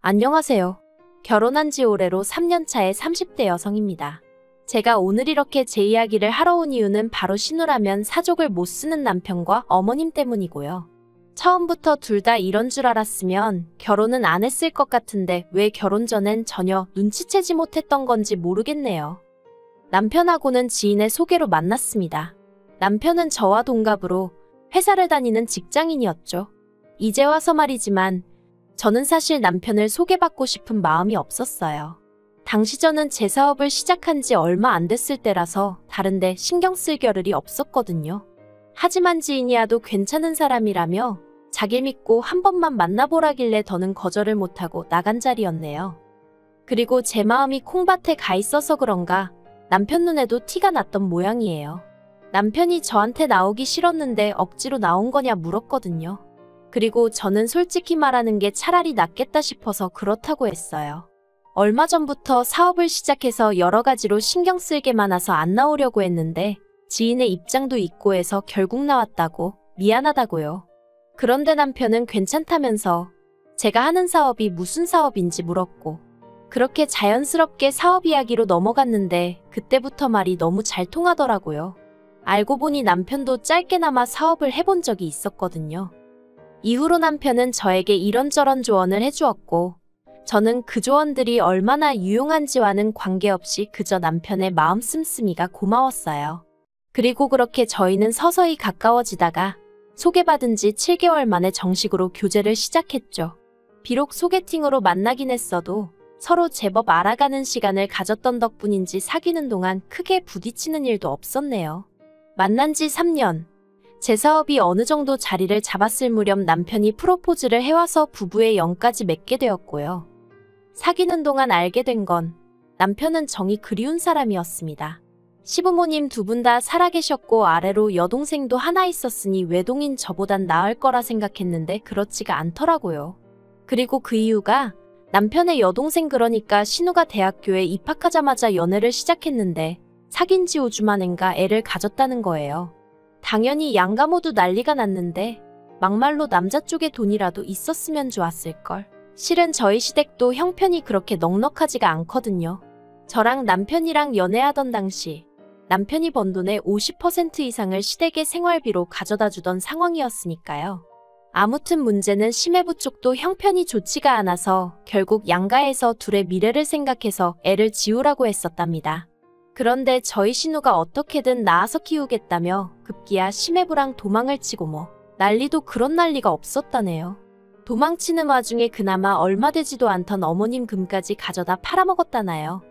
안녕하세요. 결혼한 지 올해로 3년 차의 30대 여성입니다. 제가 오늘 이렇게 제 이야기를 하러 온 이유는 바로 신우라면 사족을 못 쓰는 남편과 어머님 때문이고요. 처음부터 둘 다 이런 줄 알았으면 결혼은 안 했을 것 같은데 왜 결혼 전엔 전혀 눈치채지 못했던 건지 모르겠네요. 남편하고는 지인의 소개로 만났습니다. 남편은 저와 동갑으로 회사를 다니는 직장인이었죠. 이제 와서 말이지만 저는 사실 남편을 소개받고 싶은 마음이 없었어요. 당시 저는 제 사업을 시작한 지 얼마 안 됐을 때라서 다른데 신경 쓸 겨를이 없었거든요. 하지만 지인이야도 괜찮은 사람이라며 자길 믿고 한 번만 만나보라길래 더는 거절을 못하고 나간 자리였네요. 그리고 제 마음이 콩밭에 가 있어서 그런가 남편 눈에도 티가 났던 모양이에요. 남편이 저한테 나오기 싫었는데 억지로 나온 거냐 물었거든요. 그리고 저는 솔직히 말하는 게 차라리 낫겠다 싶어서 그렇다고 했어요. 얼마 전부터 사업을 시작해서 여러 가지로 신경 쓸 게 많아서 안 나오려고 했는데 지인의 입장도 있고 해서 결국 나왔다고 미안하다고요. 그런데 남편은 괜찮다면서 제가 하는 사업이 무슨 사업인지 물었고 그렇게 자연스럽게 사업 이야기로 넘어갔는데 그때부터 말이 너무 잘 통하더라고요. 알고 보니 남편도 짧게나마 사업을 해본 적이 있었거든요. 이후로 남편은 저에게 이런저런 조언을 해주었고 저는 그 조언들이 얼마나 유용한지와는 관계없이 그저 남편의 마음 씀씀이가 고마웠어요. 그리고 그렇게 저희는 서서히 가까워지다가 소개받은 지 7개월 만에 정식으로 교제를 시작했죠. 비록 소개팅으로 만나긴 했어도 서로 제법 알아가는 시간을 가졌던 덕분인지 사귀는 동안 크게 부딪히는 일도 없었네요. 만난 지 3년. 제 사업이 어느 정도 자리를 잡았을 무렵 남편이 프로포즈를 해와서 부부의 영까지 맺게 되었고요. 사귀는 동안 알게 된 건 남편은 정이 그리운 사람이었습니다. 시부모님 두 분 다 살아계셨고 아래로 여동생도 하나 있었으니 외동인 저보단 나을 거라 생각했는데 그렇지가 않더라고요. 그리고 그 이유가 남편의 여동생 그러니까 신우가 대학교에 입학하자마자 연애를 시작했는데 사귄 지 5주 만인가 애를 가졌다는 거예요. 당연히 양가 모두 난리가 났는데 막말로 남자 쪽에 돈이라도 있었으면 좋았을걸. 실은 저희 시댁도 형편이 그렇게 넉넉하지가 않거든요. 저랑 남편이랑 연애하던 당시 남편이 번 돈의 50% 이상을 시댁의 생활비로 가져다 주던 상황이었으니까요. 아무튼 문제는 심해부 쪽도 형편이 좋지가 않아서 결국 양가에서 둘의 미래를 생각해서 애를 지우라고 했었답니다. 그런데 저희 신우가 어떻게든 낳아서 키우겠다며 급기야 심해부랑 도망을 치고 뭐 난리도 그런 난리가 없었다네요. 도망치는 와중에 그나마 얼마 되지도 않던 어머님 금까지 가져다 팔아먹었다나요.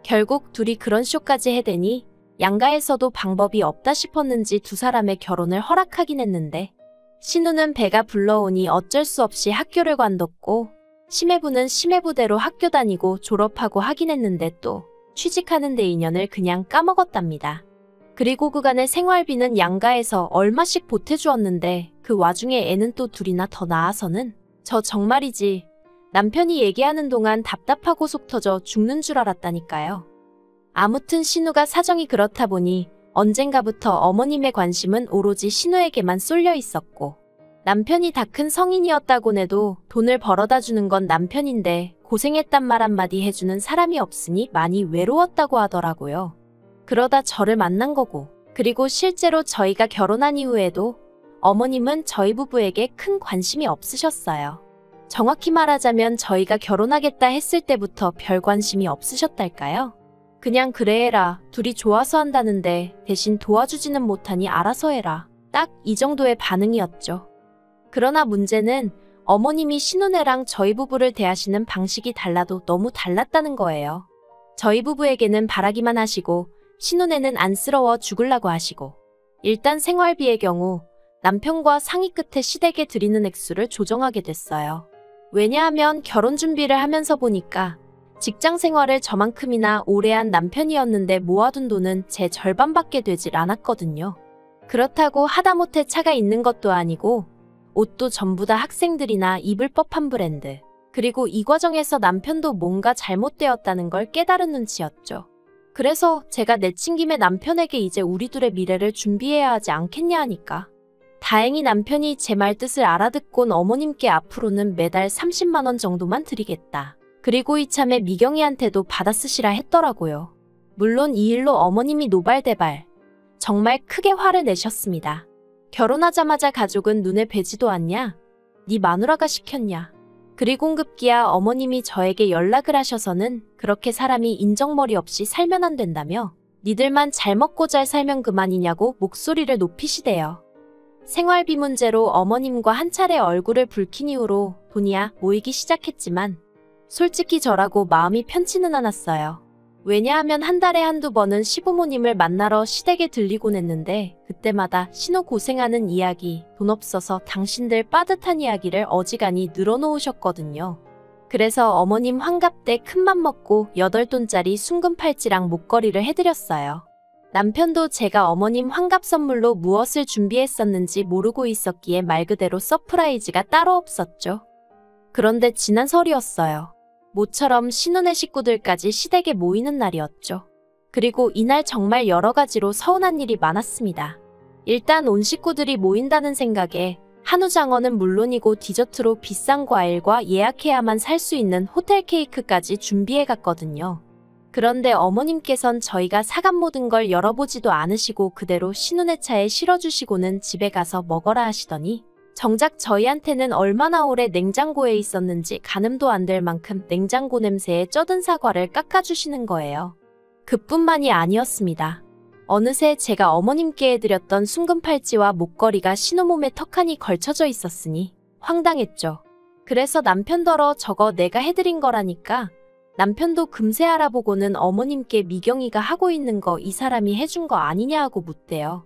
결국 둘이 그런 쇼까지 해대니 양가에서도 방법이 없다 싶었는지 두 사람의 결혼을 허락하긴 했는데 신우는 배가 불러오니 어쩔 수 없이 학교를 관뒀고 심해부는 심해부대로 학교 다니고 졸업하고 하긴 했는데 또 취직하는 데 인연을 그냥 까먹었답니다. 그리고 그간의 생활비는 양가에서 얼마씩 보태주었는데 그 와중에 애는 또 둘이나 더 낳아서는 저 정말이지 남편이 얘기하는 동안 답답하고 속 터져 죽는 줄 알았다니까요. 아무튼 신우가 사정이 그렇다 보니 언젠가부터 어머님의 관심은 오로지 신우에게만 쏠려 있었고 남편이 다 큰 성인이었다곤 해도 돈을 벌어다 주는 건 남편인데 고생했단 말 한마디 해주는 사람이 없으니 많이 외로웠다고 하더라고요. 그러다 저를 만난 거고 그리고 실제로 저희가 결혼한 이후에도 어머님은 저희 부부에게 큰 관심이 없으셨어요. 정확히 말하자면 저희가 결혼하겠다 했을 때부터 별 관심이 없으셨달까요? 그냥 그래 해라. 둘이 좋아서 한다는데 대신 도와주지는 못하니 알아서 해라. 딱 이 정도의 반응이었죠. 그러나 문제는 어머님이 신우네랑 저희 부부를 대하시는 방식이 달라도 너무 달랐다는 거예요. 저희 부부에게는 바라기만 하시고 신우네는 안쓰러워 죽으려고 하시고 일단 생활비의 경우 남편과 상의 끝에 시댁에 드리는 액수를 조정하게 됐어요. 왜냐하면 결혼 준비를 하면서 보니까 직장 생활을 저만큼이나 오래 한 남편이었는데 모아둔 돈은 제 절반밖에 되질 않았거든요. 그렇다고 하다못해 차가 있는 것도 아니고 옷도 전부 다 학생들이나 입을 법한 브랜드. 그리고 이 과정에서 남편도 뭔가 잘못되었다는 걸 깨달은 눈치였죠. 그래서 제가 내친 김에 남편에게 이제 우리 둘의 미래를 준비해야 하지 않겠냐 하니까 다행히 남편이 제 말 뜻을 알아듣곤 어머님께 앞으로는 매달 30만 원 정도만 드리겠다. 그리고 이참에 미경이한테도 받아 쓰시라 했더라고요. 물론 이 일로 어머님이 노발대발 정말 크게 화를 내셨습니다. 결혼하자마자 가족은 눈에 뵈지도 않냐? 네 마누라가 시켰냐? 그리고 급기야 어머님이 저에게 연락을 하셔서는 그렇게 사람이 인정머리 없이 살면 안 된다며 니들만 잘 먹고 잘 살면 그만이냐고 목소리를 높이시대요. 생활비 문제로 어머님과 한 차례 얼굴을 붉힌 이후로 돈이야 모이기 시작했지만 솔직히 저라고 마음이 편치는 않았어요. 왜냐하면 한 달에 한두 번은 시부모님을 만나러 시댁에 들리곤 했는데 그때마다 신호 고생하는 이야기, 돈 없어서 당신들 빠듯한 이야기를 어지간히 늘어놓으셨거든요. 그래서 어머님 환갑 때 큰맘 먹고 8돈짜리 순금 팔찌랑 목걸이를 해드렸어요. 남편도 제가 어머님 환갑 선물로 무엇을 준비했었는지 모르고 있었기에 말 그대로 서프라이즈가 따로 없었죠. 그런데 지난 설이었어요. 모처럼 신혼의 식구들까지 시댁에 모이는 날이었죠. 그리고 이날 정말 여러 가지로 서운한 일이 많았습니다. 일단 온 식구들이 모인다는 생각에 한우 장어는 물론이고 디저트로 비싼 과일과 예약해야만 살 수 있는 호텔 케이크까지 준비해 갔거든요. 그런데 어머님께선 저희가 사간 모든 걸 열어보지도 않으시고 그대로 신혼의 차에 실어주시고는 집에 가서 먹어라 하시더니 정작 저희한테는 얼마나 오래 냉장고에 있었는지 가늠도 안 될 만큼 냉장고 냄새에 쪄든 사과를 깎아주시는 거예요. 그뿐만이 아니었습니다. 어느새 제가 어머님께 해드렸던 순금 팔찌와 목걸이가 신혼몸에 턱하니 걸쳐져 있었으니 황당했죠. 그래서 남편더러 저거 내가 해드린 거라니까 남편도 금세 알아보고는 어머님께 미경이가 하고 있는 거 이 사람이 해준 거 아니냐 하고 묻대요.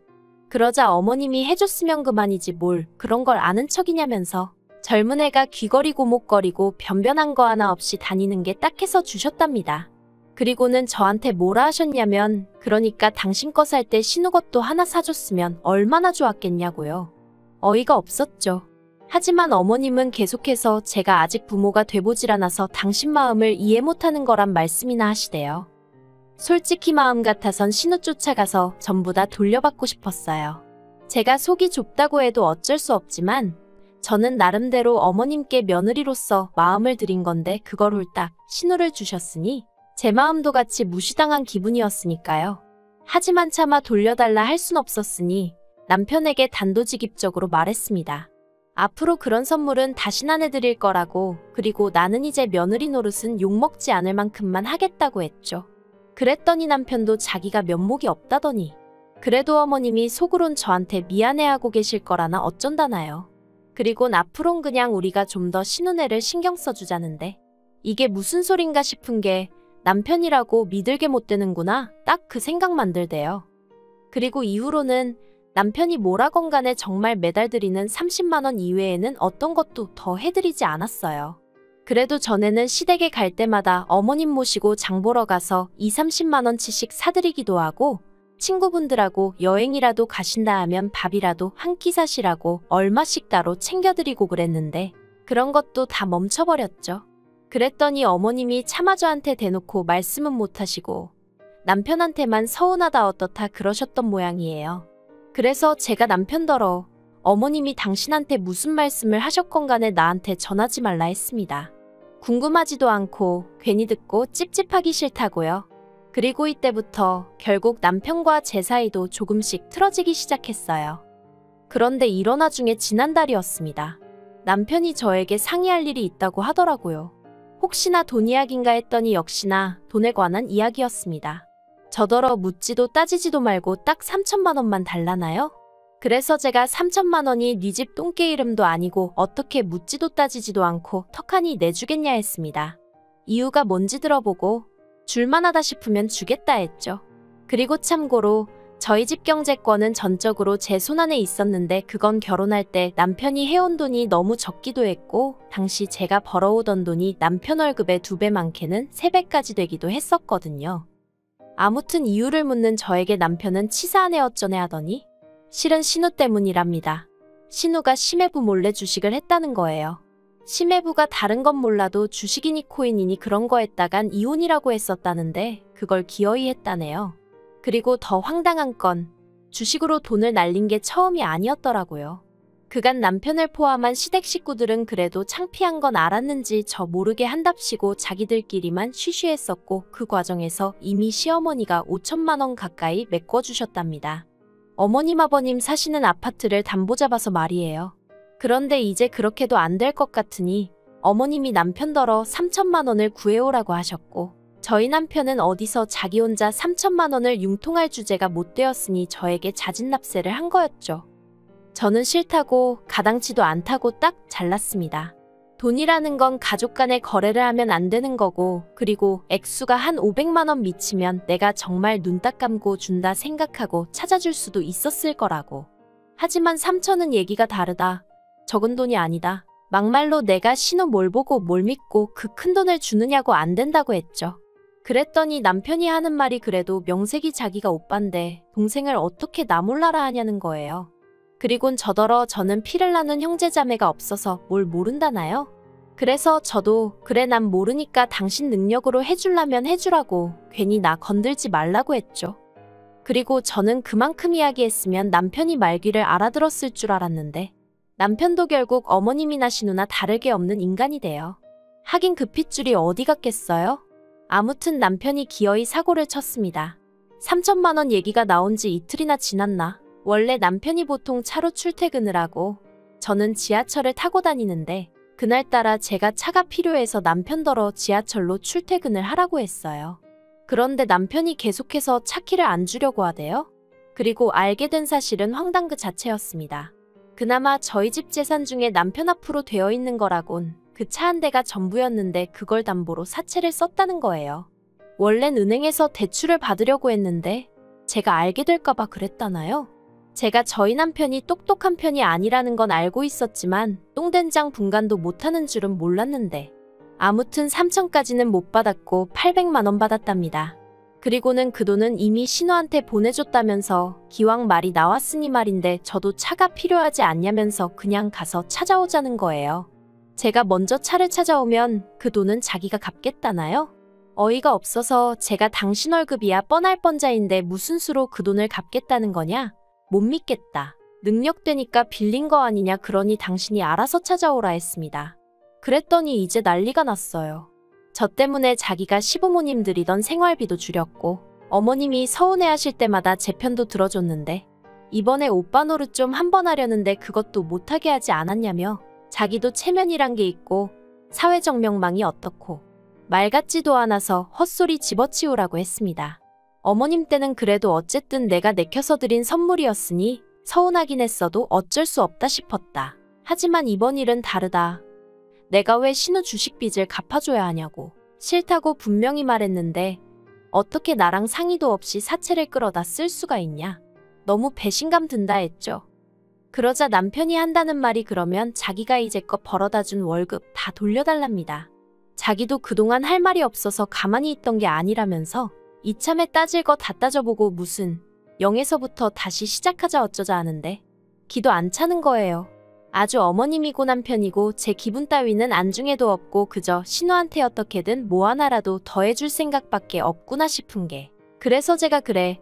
그러자 어머님이 해줬으면 그만이지 뭘 그런 걸 아는 척이냐면서 젊은 애가 귀걸이 고목거리고 변변한 거 하나 없이 다니는 게 딱해서 주셨답니다. 그리고는 저한테 뭐라 하셨냐면 그러니까 당신 거 살 때 신우것도 하나 사줬으면 얼마나 좋았겠냐고요. 어이가 없었죠. 하지만 어머님은 계속해서 제가 아직 부모가 돼보질 않아서 당신 마음을 이해 못하는 거란 말씀이나 하시대요. 솔직히 마음 같아선 신우 쫓아가서 전부 다 돌려받고 싶었어요. 제가 속이 좁다고 해도 어쩔 수 없지만 저는 나름대로 어머님께 며느리로서 마음을 드린 건데 그걸 홀딱 신우를 주셨으니 제 마음도 같이 무시당한 기분이었으니까요. 하지만 차마 돌려달라 할 순 없었으니 남편에게 단도직입적으로 말했습니다. 앞으로 그런 선물은 다신 안 해드릴 거라고 그리고 나는 이제 며느리 노릇은 욕먹지 않을 만큼만 하겠다고 했죠. 그랬더니 남편도 자기가 면목이 없다더니 그래도 어머님이 속으론 저한테 미안해하고 계실 거라나 어쩐다나요. 그리곤 앞으론 그냥 우리가 좀 더 신혼애를 신경 써주자는데 이게 무슨 소린가 싶은 게 남편이라고 믿을게 못 되는구나 딱 그 생각만 들대요. 그리고 이후로는 남편이 뭐라건 간에 정말 매달 드리는 30만 원 이외에는 어떤 것도 더 해드리지 않았어요. 그래도 전에는 시댁에 갈 때마다 어머님 모시고 장 보러 가서 20~30만 원치씩 사드리기도 하고 친구분들하고 여행이라도 가신다 하면 밥이라도 한 끼 사시라고 얼마씩 따로 챙겨드리고 그랬는데 그런 것도 다 멈춰버렸죠. 그랬더니 어머님이 차마 저한테 대놓고 말씀은 못하시고 남편한테만 서운하다 어떻다 그러셨던 모양이에요. 그래서 제가 남편더러 어머님이 당신한테 무슨 말씀을 하셨건 간에 나한테 전하지 말라 했습니다. 궁금하지도 않고 괜히 듣고 찝찝하기 싫다고요. 그리고 이때부터 결국 남편과 제 사이도 조금씩 틀어지기 시작했어요. 그런데 이런 와중에 지난달이었습니다. 남편이 저에게 상의할 일이 있다고 하더라고요. 혹시나 돈 이야기인가 했더니 역시나 돈에 관한 이야기였습니다. 저더러 묻지도 따지지도 말고 딱 3천만 원만 달라나요? 그래서 제가 3천만 원이 네 집 똥개 이름도 아니고 어떻게 묻지도 따지지도 않고 턱하니 내주겠냐 했습니다. 이유가 뭔지 들어보고 줄만하다 싶으면 주겠다 했죠. 그리고 참고로 저희 집 경제권은 전적으로 제 손안에 있었는데 그건 결혼할 때 남편이 해온 돈이 너무 적기도 했고 당시 제가 벌어오던 돈이 남편 월급의 2배 많게는 3배까지 되기도 했었거든요. 아무튼 이유를 묻는 저에게 남편은 치사하네 어쩌네 하더니 실은 신우 때문이랍니다. 신우가 심해부 몰래 주식을 했다는 거예요. 심해부가 다른 건 몰라도 주식이니 코인이니 그런 거 했다간 이혼이라고 했었다는데 그걸 기어이 했다네요. 그리고 더 황당한 건 주식으로 돈을 날린 게 처음이 아니었더라고요. 그간 남편을 포함한 시댁 식구들은 그래도 창피한 건 알았는지 저 모르게 한답시고 자기들끼리만 쉬쉬했었고 그 과정에서 이미 시어머니가 5천만 원 가까이 메꿔주셨답니다. 어머님 아버님 사시는 아파트를 담보 잡아서 말이에요. 그런데 이제 그렇게도 안 될 것 같으니 어머님이 남편더러 3천만 원을 구해오라고 하셨고 저희 남편은 어디서 자기 혼자 3천만 원을 융통할 주제가 못 되었으니 저에게 자진납세를 한 거였죠. 저는 싫다고 가당치도 않다고 딱 잘랐습니다. 돈이라는 건 가족 간의 거래를 하면 안 되는 거고 그리고 액수가 한 500만 원 미치면 내가 정말 눈 딱 감고 준다 생각하고 찾아줄 수도 있었을 거라고. 하지만 3천은 얘기가 다르다. 적은 돈이 아니다. 막말로 내가 신호 뭘 보고 뭘 믿고 그 큰 돈을 주느냐고 안 된다고 했죠. 그랬더니 남편이 하는 말이 그래도 명색이 자기가 오빠인데 동생을 어떻게 나 몰라라 하냐는 거예요. 그리곤 저더러 저는 피를 나눈 형제자매가 없어서 뭘 모른다나요? 그래서 저도 그래 난 모르니까 당신 능력으로 해주려면 해주라고 괜히 나 건들지 말라고 했죠. 그리고 저는 그만큼 이야기했으면 남편이 말귀를 알아들었을 줄 알았는데 남편도 결국 어머님이나 신우나 다르게 없는 인간이 돼요. 하긴 그 핏줄이 어디 갔겠어요? 아무튼 남편이 기어이 사고를 쳤습니다. 3천만 원 얘기가 나온 지 이틀이나 지났나? 원래 남편이 보통 차로 출퇴근을 하고 저는 지하철을 타고 다니는데 그날따라 제가 차가 필요해서 남편더러 지하철로 출퇴근을 하라고 했어요. 그런데 남편이 계속해서 차 키를 안 주려고 하대요. 그리고 알게 된 사실은 황당 그 자체였습니다. 그나마 저희 집 재산 중에 남편 앞으로 되어 있는 거라곤 그 차 한 대가 전부였는데 그걸 담보로 사채를 썼다는 거예요. 원래는 은행에서 대출을 받으려고 했는데 제가 알게 될까봐 그랬다나요? 제가 저희 남편이 똑똑한 편이 아니라는 건 알고 있었지만 똥된장 분간도 못하는 줄은 몰랐는데 아무튼 3천까지는 못 받았고 800만 원 받았답니다. 그리고는 그 돈은 이미 신우한테 보내줬다면서 기왕 말이 나왔으니 말인데 저도 차가 필요하지 않냐면서 그냥 가서 찾아오자는 거예요. 제가 먼저 차를 찾아오면 그 돈은 자기가 갚겠다나요? 어이가 없어서 제가 당신 월급이야 뻔할 뻔자인데 무슨 수로 그 돈을 갚겠다는 거냐? 못 믿겠다. 능력되니까 빌린 거 아니냐 그러니 당신이 알아서 찾아오라 했습니다. 그랬더니 이제 난리가 났어요. 저 때문에 자기가 시부모님 들이던 생활비도 줄였고 어머님이 서운해하실 때마다 제 편도 들어줬는데 이번에 오빠 노릇 좀 한 번 하려는데 그것도 못하게 하지 않았냐며 자기도 체면이란 게 있고 사회적 명망이 어떻고 말 같지도 않아서 헛소리 집어치우라고 했습니다. 어머님 때는 그래도 어쨌든 내가 내켜서 드린 선물이었으니 서운하긴 했어도 어쩔 수 없다 싶었다. 하지만 이번 일은 다르다. 내가 왜 신우 주식 빚을 갚아줘야 하냐고. 싫다고 분명히 말했는데 어떻게 나랑 상의도 없이 사채를 끌어다 쓸 수가 있냐. 너무 배신감 든다 했죠. 그러자 남편이 한다는 말이 그러면 자기가 이제껏 벌어다준 월급 다 돌려달랍니다. 자기도 그동안 할 말이 없어서 가만히 있던 게 아니라면서 이참에 따질 거 다 따져보고 무슨 0에서부터 다시 시작하자 어쩌자 하는데 기도 안 차는 거예요. 아주 어머님이고 남편이고 제 기분 따위는 안중에도 없고 그저 신우한테 어떻게든 뭐 하나라도 더해줄 생각밖에 없구나 싶은 게 그래서 제가 그래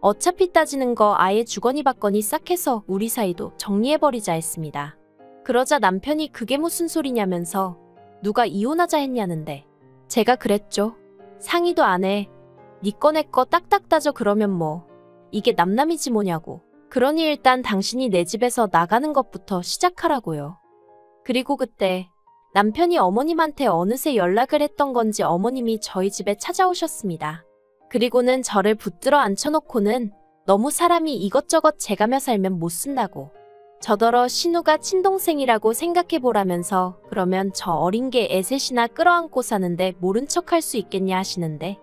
어차피 따지는 거 아예 주거니 받거니 싹 해서 우리 사이도 정리해버리자 했습니다. 그러자 남편이 그게 무슨 소리냐면서 누가 이혼하자 했냐는데 제가 그랬죠. 상의도 안 해. 니 거 내 거 딱딱 따져 그러면 뭐 이게 남남이지 뭐냐고. 그러니 일단 당신이 내 집에서 나가는 것부터 시작하라고요. 그리고 그때 남편이 어머님한테 어느새 연락을 했던 건지 어머님이 저희 집에 찾아오셨습니다. 그리고는 저를 붙들어 앉혀놓고는 너무 사람이 이것저것 재가며 살면 못 쓴다고. 저더러 신우가 친동생이라고 생각해보라면서 그러면 저 어린 게 애셋이나 끌어안고 사는데 모른 척 할 수 있겠냐 하시는데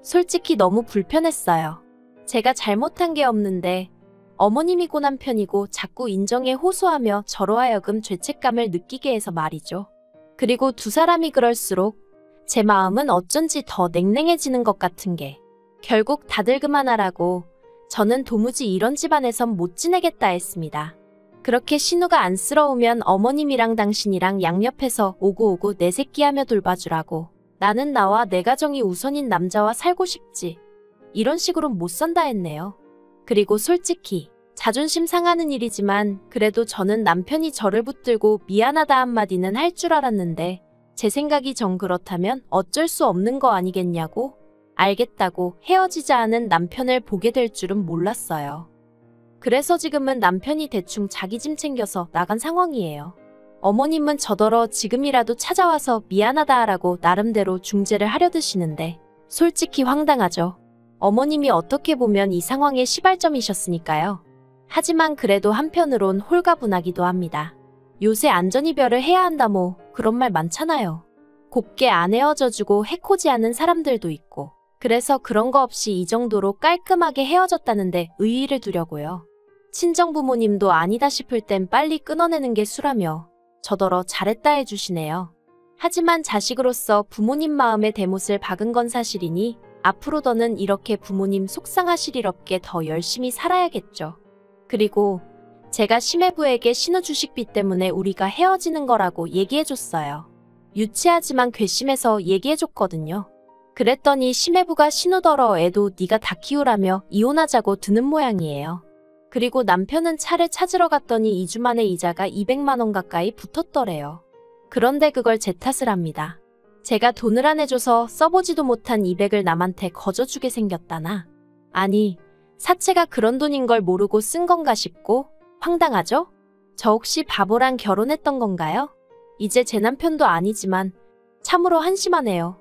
솔직히 너무 불편했어요. 제가 잘못한 게 없는데 어머님이고 남편이고 자꾸 인정에 호소하며 저로 하여금 죄책감을 느끼게 해서 말이죠. 그리고 두 사람이 그럴수록 제 마음은 어쩐지 더 냉랭해지는 것 같은 게 결국 다들 그만하라고 저는 도무지 이런 집안에선 못 지내겠다 했습니다. 그렇게 신우가 안쓰러우면 어머님이랑 당신이랑 양옆에서 오구오구 내 새끼 하며 돌봐주라고. 나는 나와 내 가정이 우선인 남자와 살고 싶지. 이런 식으론 못 산다 했네요. 그리고 솔직히 자존심 상하는 일이지만 그래도 저는 남편이 저를 붙들고 미안하다 한마디는 할 줄 알았는데 제 생각이 정 그렇다면 어쩔 수 없는 거 아니겠냐고 알겠다고 헤어지자 하는 남편을 보게 될 줄은 몰랐어요. 그래서 지금은 남편이 대충 자기 짐 챙겨서 나간 상황이에요. 어머님은 저더러 지금이라도 찾아와서 미안하다 하라고 나름대로 중재를 하려 드시는데 솔직히 황당하죠. 어머님이 어떻게 보면 이 상황의 시발점이셨으니까요. 하지만 그래도 한편으론 홀가분하기도 합니다. 요새 안전이별을 해야 한다 뭐 그런 말 많잖아요. 곱게 안 헤어져주고 해코지하는 사람들도 있고 그래서 그런 거 없이 이 정도로 깔끔하게 헤어졌다는데 의의를 두려고요. 친정부모님도 아니다 싶을 땐 빨리 끊어내는 게 수라며 저더러 잘했다 해주시네요. 하지만 자식으로서 부모님 마음에 대못을 박은 건 사실이니 앞으로 더는 이렇게 부모님 속상하실 일 없게 더 열심히 살아야겠죠. 그리고 제가 심해부에게 신우 주식비 때문에 우리가 헤어지는 거라고 얘기해줬어요. 유치하지만 괘씸해서 얘기해줬거든요. 그랬더니 심해부가 신우더러 애도 네가 다 키우라며 이혼하자고 드는 모양이에요. 그리고 남편은 차를 찾으러 갔더니 2주 만에 이자가 200만 원 가까이 붙었더래요. 그런데 그걸 제 탓을 합니다. 제가 돈을 안 해줘서 써보지도 못한 200을 남한테 거저주게 생겼다나. 아니, 사채가 그런 돈인 걸 모르고 쓴 건가 싶고 황당하죠? 저 혹시 바보랑 결혼했던 건가요? 이제 제 남편도 아니지만 참으로 한심하네요.